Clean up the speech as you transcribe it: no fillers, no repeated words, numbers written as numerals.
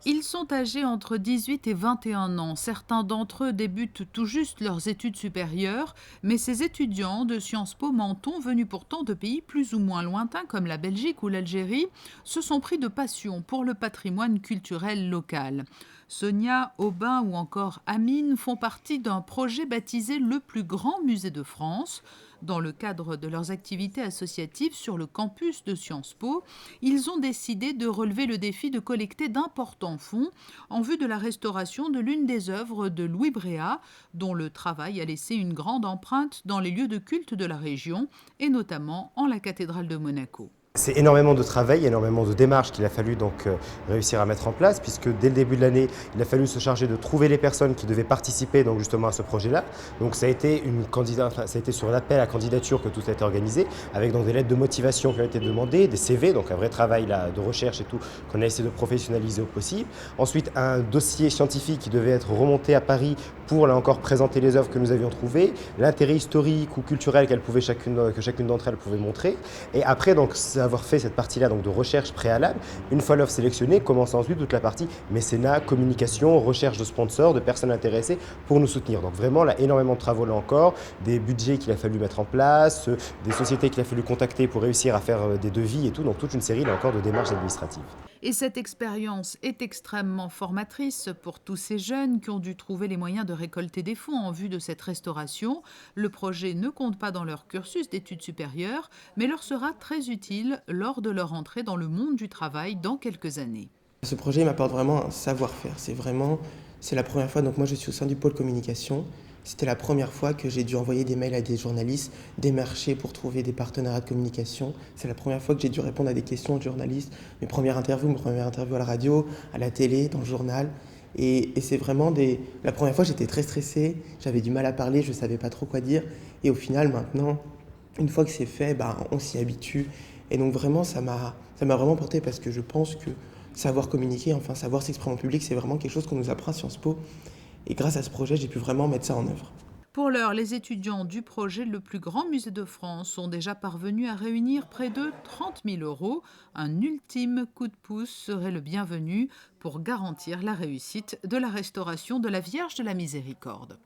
Ils sont âgés entre 18 et 21 ans. Certains d'entre eux débutent tout juste leurs études supérieures, mais ces étudiants de Sciences Po Menton, venus pourtant de pays plus ou moins lointains comme la Belgique ou l'Algérie, se sont pris de passion pour le patrimoine culturel local. Sonia, Aubin ou encore Amine font partie d'un projet baptisé le plus grand musée de France. Dans le cadre de leurs activités associatives sur le campus de Sciences Po, ils ont décidé de relever le défi de collecter d'importants fonds en vue de la restauration de l'une des œuvres de Louis Bréa, dont le travail a laissé une grande empreinte dans les lieux de culte de la région, et notamment en la cathédrale de Monaco. C'est énormément de travail, énormément de démarches qu'il a fallu réussir à mettre en place, puisque dès le début de l'année, il a fallu se charger de trouver les personnes qui devaient participer donc justement à ce projet-là. Donc ça a été ça a été sur l'appel à candidature que tout a été organisé, avec donc des lettres de motivation qui ont été demandées, des CV, donc un vrai travail là, de recherche et tout, qu'on a essayé de professionnaliser au possible. Ensuite, un dossier scientifique qui devait être remonté à Paris pour là encore présenter les œuvres que nous avions trouvées, l'intérêt historique ou culturel que chacune d'entre elles pouvait montrer. Et après, donc, avoir fait cette partie-là donc de recherche préalable, une fois l'œuvre sélectionnée, commence ensuite toute la partie mécénat, communication, recherche de sponsors, de personnes intéressées pour nous soutenir. Donc vraiment, là, énormément de travaux là encore, des budgets qu'il a fallu mettre en place, des sociétés qu'il a fallu contacter pour réussir à faire des devis et tout, donc toute une série là encore de démarches administratives. Et cette expérience est extrêmement formatrice pour tous ces jeunes qui ont dû trouver les moyens de récolter des fonds en vue de cette restauration. Le projet ne compte pas dans leur cursus d'études supérieures, mais leur sera très utile lors de leur entrée dans le monde du travail dans quelques années. Ce projet m'apporte vraiment un savoir-faire. C'est la première fois, donc moi je suis au sein du pôle communication. C'était la première fois que j'ai dû envoyer des mails à des journalistes, démarcher pour trouver des partenariats de communication. C'est la première fois que j'ai dû répondre à des questions de journalistes. Mes premières interviews à la radio, à la télé, dans le journal. Et c'est vraiment la première fois j'étais très stressé, j'avais du mal à parler, je ne savais pas trop quoi dire. Et au final maintenant, une fois que c'est fait, on s'y habitue. Et donc vraiment ça m'a vraiment porté parce que je pense que savoir communiquer, enfin savoir s'exprimer en public, c'est vraiment quelque chose qu'on nous apprend à Sciences Po. Et grâce à ce projet, j'ai pu vraiment mettre ça en œuvre. Pour l'heure, les étudiants du projet Le plus grand musée de France sont déjà parvenus à réunir près de 30 000 euros. Un ultime coup de pouce serait le bienvenu pour garantir la réussite de la restauration de la Vierge de la Miséricorde.